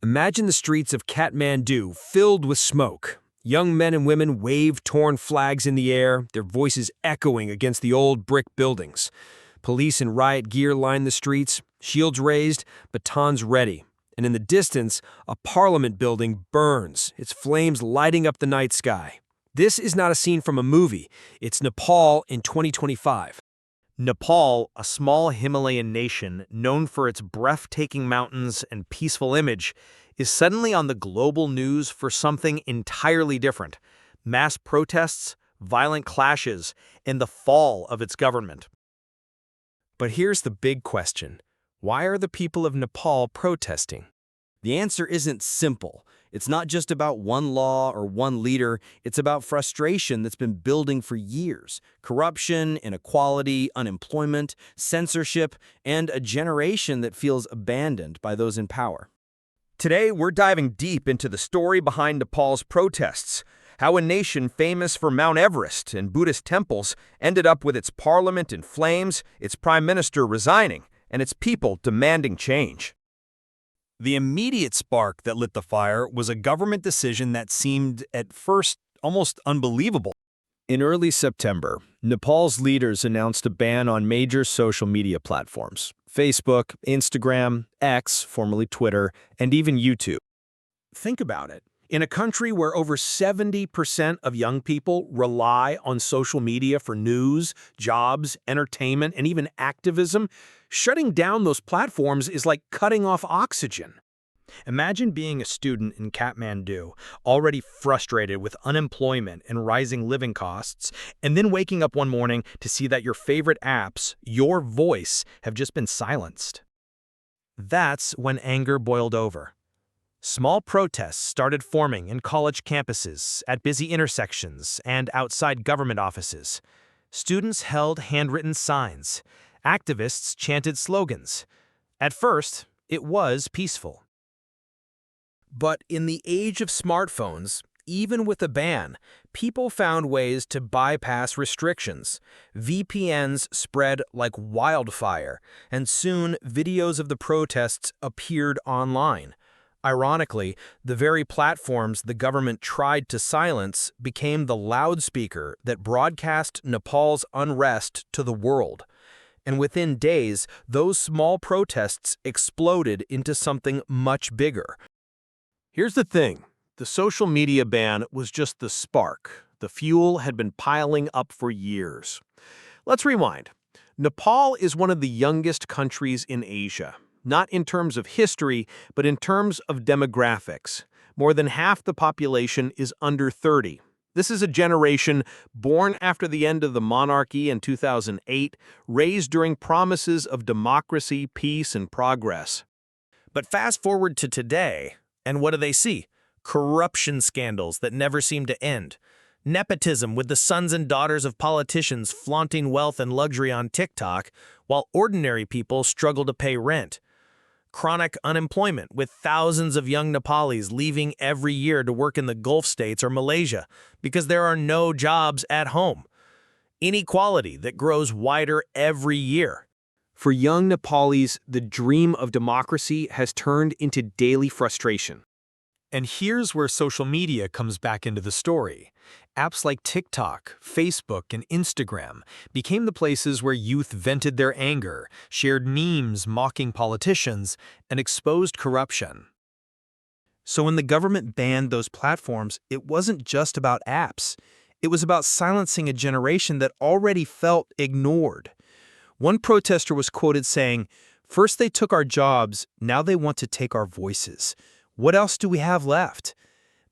Imagine the streets of Kathmandu filled with smoke. Young men and women wave torn flags in the air, their voices echoing against the old brick buildings. Police in riot gear line the streets, shields raised, batons ready. And in the distance, a parliament building burns, its flames lighting up the night sky. This is not a scene from a movie. It's Nepal in 2025. Nepal, a small Himalayan nation known for its breathtaking mountains and peaceful image, is suddenly on the global news for something entirely different: mass protests, violent clashes, and the fall of its government. But here's the big question. Why are the people of Nepal protesting? The answer isn't simple. It's not just about one law or one leader. It's about frustration that's been building for years. Corruption, inequality, unemployment, censorship, and a generation that feels abandoned by those in power. Today, we're diving deep into the story behind Nepal's protests, how a nation famous for Mount Everest and Buddhist temples ended up with its parliament in flames, its prime minister resigning, and its people demanding change. The immediate spark that lit the fire was a government decision that seemed, at first, almost unbelievable. In early September, Nepal's leaders announced a ban on major social media platforms: Facebook, Instagram, X, formerly Twitter, and even YouTube. Think about it. In a country where over 70% of young people rely on social media for news, jobs, entertainment, and even activism, shutting down those platforms is like cutting off oxygen. Imagine being a student in Kathmandu, already frustrated with unemployment and rising living costs, and then waking up one morning to see that your favorite apps, your voice, have just been silenced. That's when anger boiled over. Small protests started forming in college campuses, at busy intersections, and outside government offices. Students held handwritten signs. Activists chanted slogans. At first, it was peaceful. But in the age of smartphones, even with a ban, people found ways to bypass restrictions. VPNs spread like wildfire, and soon videos of the protests appeared online. Ironically, the very platforms the government tried to silence became the loudspeaker that broadcast Nepal's unrest to the world. And within days, those small protests exploded into something much bigger. Here's the thing. The social media ban was just the spark. The fuel had been piling up for years. Let's rewind. Nepal is one of the youngest countries in Asia. Not in terms of history, but in terms of demographics. More than half the population is under 30. This is a generation born after the end of the monarchy in 2008, raised during promises of democracy, peace, and progress. But fast forward to today, and what do they see? Corruption scandals that never seem to end. Nepotism with the sons and daughters of politicians flaunting wealth and luxury on TikTok, while ordinary people struggle to pay rent. Chronic unemployment, with thousands of young Nepalis leaving every year to work in the Gulf states or Malaysia because there are no jobs at home. Inequality that grows wider every year. For young Nepalis, the dream of democracy has turned into daily frustration. And here's where social media comes back into the story. Apps like TikTok, Facebook, and Instagram became the places where youth vented their anger, shared memes mocking politicians, and exposed corruption. So when the government banned those platforms, it wasn't just about apps. It was about silencing a generation that already felt ignored. One protester was quoted saying, "First they took our jobs, now they want to take our voices. What else do we have left?"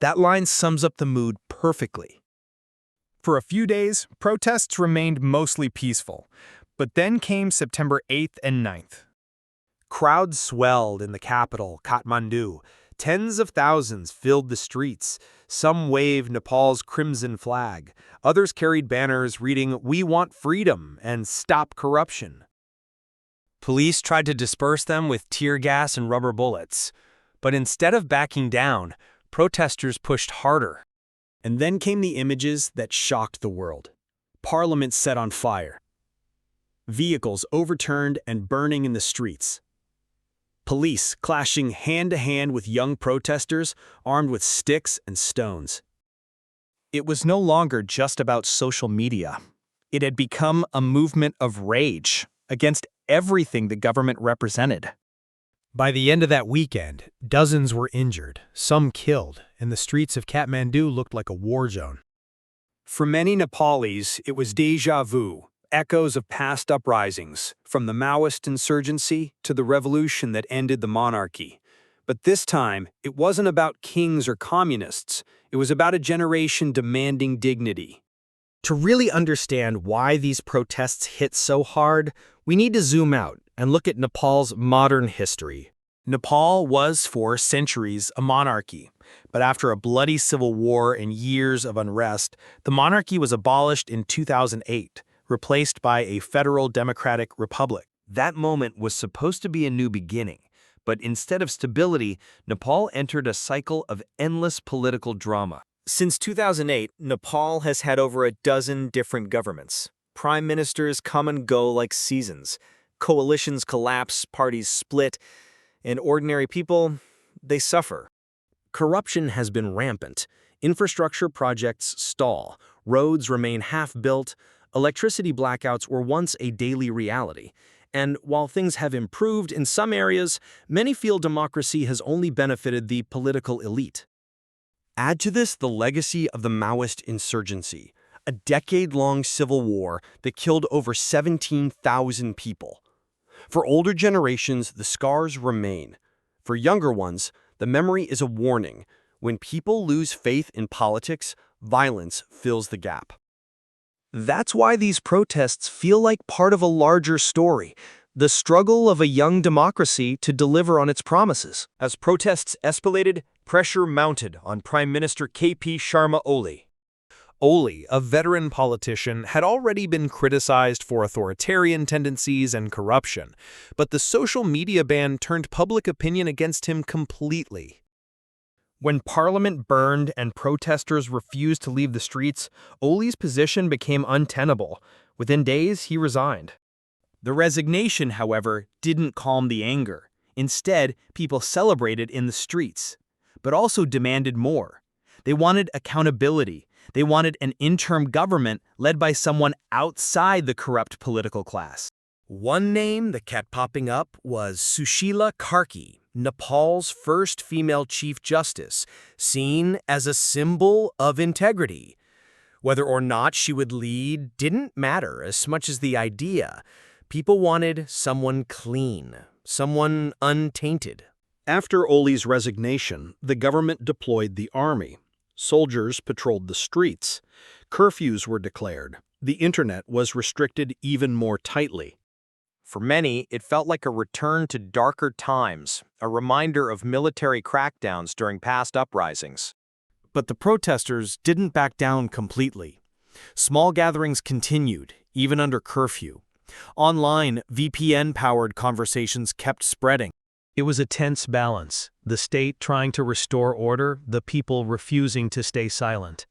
That line sums up the mood perfectly. For a few days, protests remained mostly peaceful, but then came September 8th and 9th. Crowds swelled in the capital, Kathmandu. Tens of thousands filled the streets. Some waved Nepal's crimson flag. Others carried banners reading, "We want freedom" and "Stop corruption." Police tried to disperse them with tear gas and rubber bullets. But instead of backing down, protesters pushed harder. And then came the images that shocked the world. Parliament set on fire. Vehicles overturned and burning in the streets. Police clashing hand-to-hand with young protesters armed with sticks and stones. It was no longer just about social media. It had become a movement of rage against everything the government represented. By the end of that weekend, dozens were injured, some killed, and the streets of Kathmandu looked like a war zone. For many Nepalis, it was déjà vu, echoes of past uprisings, from the Maoist insurgency to the revolution that ended the monarchy. But this time, it wasn't about kings or communists. It was about a generation demanding dignity. To really understand why these protests hit so hard, we need to zoom out and look at Nepal's modern history. Nepal was for centuries a monarchy, but after a bloody civil war and years of unrest, the monarchy was abolished in 2008, replaced by a federal democratic republic. That moment was supposed to be a new beginning, but instead of stability, Nepal entered a cycle of endless political drama. Since 2008, Nepal has had over a dozen different governments. Prime ministers come and go like seasons. Coalitions collapse, parties split, and ordinary people, they suffer. Corruption has been rampant. Infrastructure projects stall, roads remain half-built, electricity blackouts were once a daily reality. And while things have improved in some areas, many feel democracy has only benefited the political elite. Add to this the legacy of the Maoist insurgency, a decade-long civil war that killed over 17,000 people. For older generations, the scars remain. For younger ones, the memory is a warning. When people lose faith in politics, violence fills the gap. That's why these protests feel like part of a larger story, the struggle of a young democracy to deliver on its promises. As protests escalated, pressure mounted on Prime Minister KP Sharma Oli. Oli, a veteran politician, had already been criticized for authoritarian tendencies and corruption, but the social media ban turned public opinion against him completely. When Parliament burned and protesters refused to leave the streets, Oli's position became untenable. Within days, he resigned. The resignation, however, didn't calm the anger. Instead, people celebrated in the streets, but also demanded more. They wanted accountability. They wanted an interim government led by someone outside the corrupt political class. One name that kept popping up was Sushila Karki, Nepal's first female chief justice, seen as a symbol of integrity. Whether or not she would lead didn't matter as much as the idea. People wanted someone clean, someone untainted. After Oli's resignation, the government deployed the army. Soldiers patrolled the streets. Curfews were declared. The internet was restricted even more tightly. For many, it felt like a return to darker times, a reminder of military crackdowns during past uprisings. But the protesters didn't back down completely. Small gatherings continued, even under curfew. Online, VPN-powered conversations kept spreading. It was a tense balance, the state trying to restore order, the people refusing to stay silent.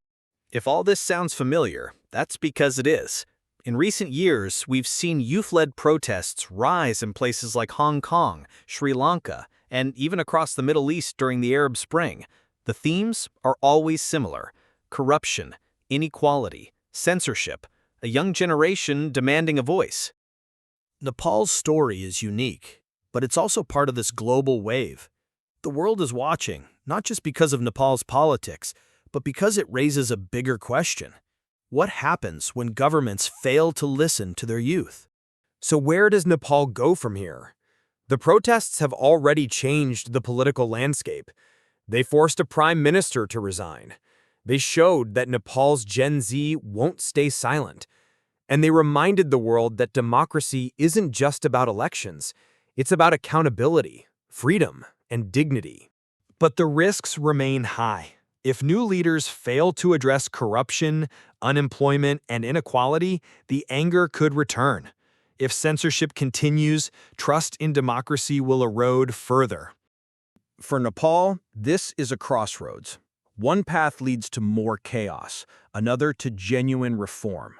If all this sounds familiar, that's because it is. In recent years, we've seen youth-led protests rise in places like Hong Kong, Sri Lanka, and even across the Middle East during the Arab Spring. The themes are always similar: corruption, inequality, censorship, a young generation demanding a voice. Nepal's story is unique, but it's also part of this global wave. The world is watching, not just because of Nepal's politics, but because it raises a bigger question. What happens when governments fail to listen to their youth? So where does Nepal go from here? The protests have already changed the political landscape. They forced a prime minister to resign. They showed that Nepal's Gen Z won't stay silent. And they reminded the world that democracy isn't just about elections. It's about accountability, freedom, and dignity. But the risks remain high. If new leaders fail to address corruption, unemployment, and inequality, the anger could return. If censorship continues, trust in democracy will erode further. For Nepal, this is a crossroads. One path leads to more chaos, another to genuine reform.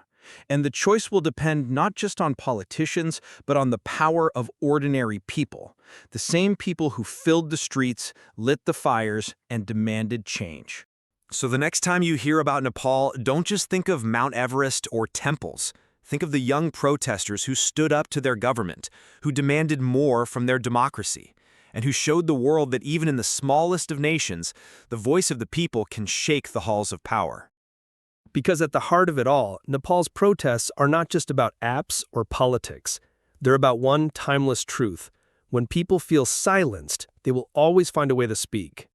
And the choice will depend not just on politicians, but on the power of ordinary people, the same people who filled the streets, lit the fires, and demanded change. So the next time you hear about Nepal, don't just think of Mount Everest or temples. Think of the young protesters who stood up to their government, who demanded more from their democracy, and who showed the world that even in the smallest of nations, the voice of the people can shake the halls of power. Because at the heart of it all, Nepal's protests are not just about apps or politics. They're about one timeless truth. When people feel silenced, they will always find a way to speak.